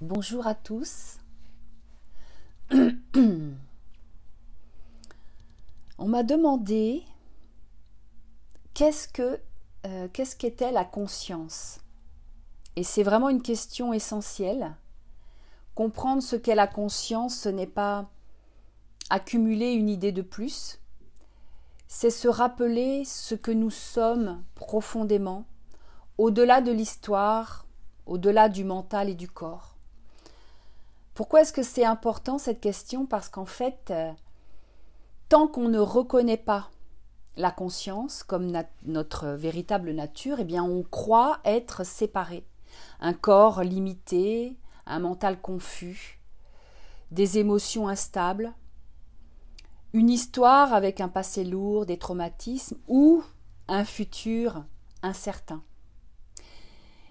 Bonjour à tous. On m'a demandé qu'est-ce qu'était la conscience. Et c'est vraiment une question essentielle. Comprendre ce qu'est la conscience, ce n'est pas accumuler une idée de plus, c'est se rappeler ce que nous sommes profondément, au-delà de l'histoire, au-delà du mental et du corps. Pourquoi est-ce que c'est important cette question? Parce qu'en fait, tant qu'on ne reconnaît pas la conscience comme notre véritable nature, eh bien on croit être séparé. Un corps limité, un mental confus, des émotions instables, une histoire avec un passé lourd, des traumatismes ou un futur incertain.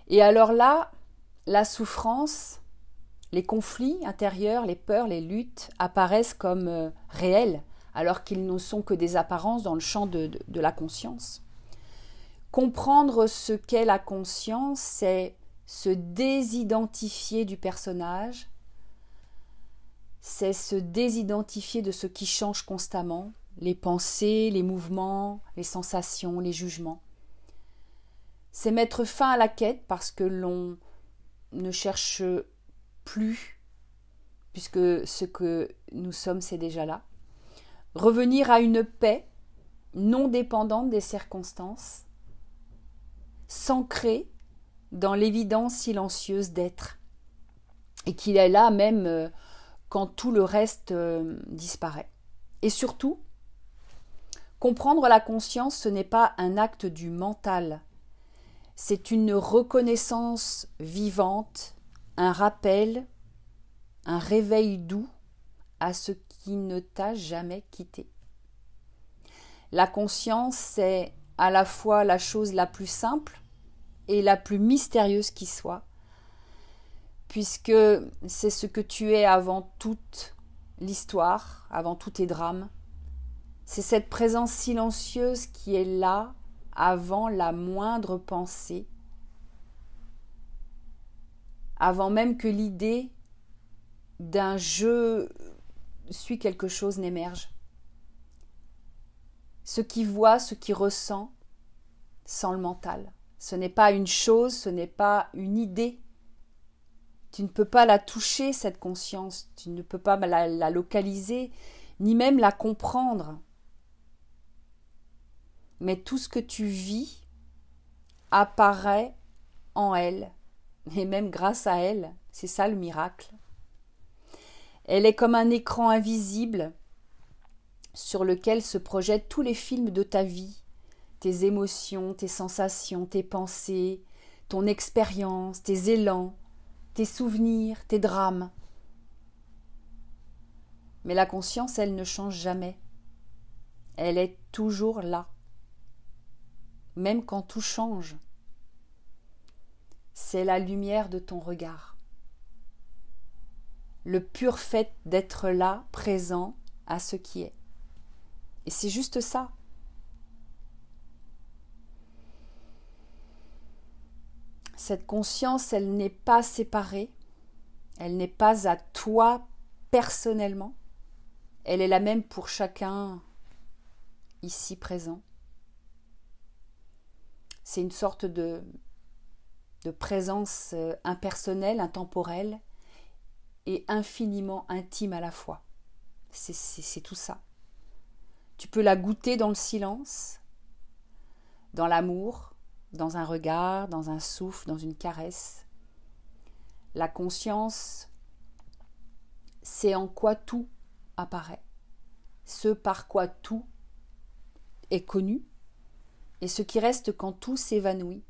Et alors là, la souffrance, les conflits intérieurs, les peurs, les luttes apparaissent comme réels, alors qu'ils ne sont que des apparences dans le champ de la conscience. Comprendre ce qu'est la conscience, c'est se désidentifier du personnage, c'est se désidentifier de ce qui change constamment, les pensées, les mouvements, les sensations, les jugements. C'est mettre fin à la quête parce que l'on ne cherche plus, puisque ce que nous sommes, c'est déjà là. Revenir à une paix non dépendante des circonstances, s'ancrer dans l'évidence silencieuse d'être, et qu'il est là même quand tout le reste disparaît. Et surtout, comprendre la conscience, ce n'est pas un acte du mental, c'est une reconnaissance vivante, un rappel, un réveil doux à ce qui ne t'a jamais quitté. La conscience, c'est à la fois la chose la plus simple et la plus mystérieuse qui soit, puisque c'est ce que tu es avant toute l'histoire, avant tous tes drames. C'est cette présence silencieuse qui est là avant la moindre pensée, avant même que l'idée d'un je suis quelque chose n'émerge. Ce qui voit, ce qui ressent, sans le mental. Ce n'est pas une chose, ce n'est pas une idée. Tu ne peux pas la toucher, cette conscience, tu ne peux pas la localiser, ni même la comprendre. Mais tout ce que tu vis apparaît en elle, et même grâce à elle. C'est ça le miracle. Elle est comme un écran invisible sur lequel se projettent tous les films de ta vie, tes émotions, tes sensations, tes pensées, ton expérience, tes élans, tes souvenirs, tes drames. Mais la conscience, elle ne change jamais. Elle est toujours là. Même quand tout change. C'est la lumière de ton regard. Le pur fait d'être là, présent à ce qui est. Et c'est juste ça. Cette conscience, elle n'est pas séparée. Elle n'est pas à toi personnellement. Elle est la même pour chacun ici présent. C'est une sorte de présence impersonnelle, intemporelle et infiniment intime à la fois. C'est tout ça. Tu peux la goûter dans le silence, dans l'amour, dans un regard, dans un souffle, dans une caresse. La conscience, c'est en quoi tout apparaît, ce par quoi tout est connu et ce qui reste quand tout s'évanouit.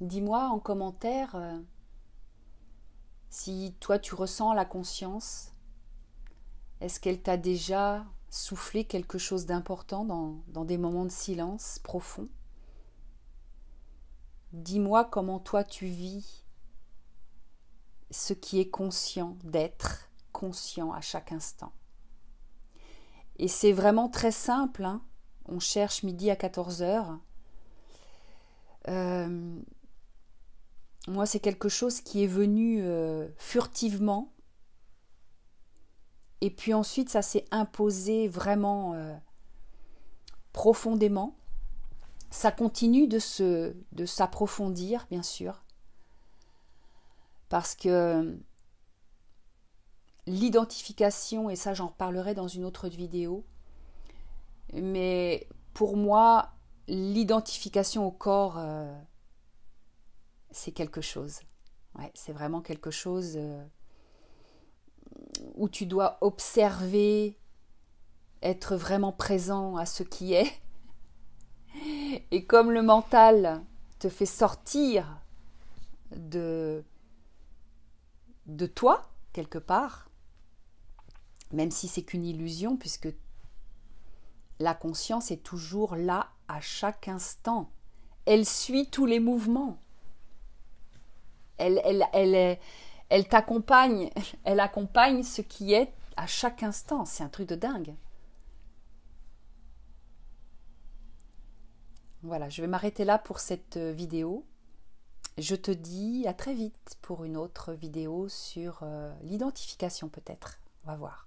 Dis-moi en commentaire si toi tu ressens la conscience. Est-ce qu'elle t'a déjà soufflé quelque chose d'important dans des moments de silence profond? Dis-moi comment toi tu vis ce qui est conscient d'être, conscient à chaque instant. Et c'est vraiment très simple, hein. on cherche midi à 14 heures. Moi, c'est quelque chose qui est venu furtivement. Et puis ensuite, ça s'est imposé vraiment profondément. Ça continue de s'approfondir, bien sûr. Parce que l'identification, et ça j'en reparlerai dans une autre vidéo, mais pour moi, l'identification au corps, c'est quelque chose. Ouais, c'est vraiment quelque chose où tu dois observer, être vraiment présent à ce qui est. Et comme le mental te fait sortir de toi, quelque part, même si c'est qu'une illusion, puisque la conscience est toujours là à chaque instant. Elle suit tous les mouvements. Elle t'accompagne, elle accompagne ce qui est à chaque instant. C'est un truc de dingue. Voilà, je vais m'arrêter là pour cette vidéo. Je te dis à très vite pour une autre vidéo sur l'identification peut-être. On va voir.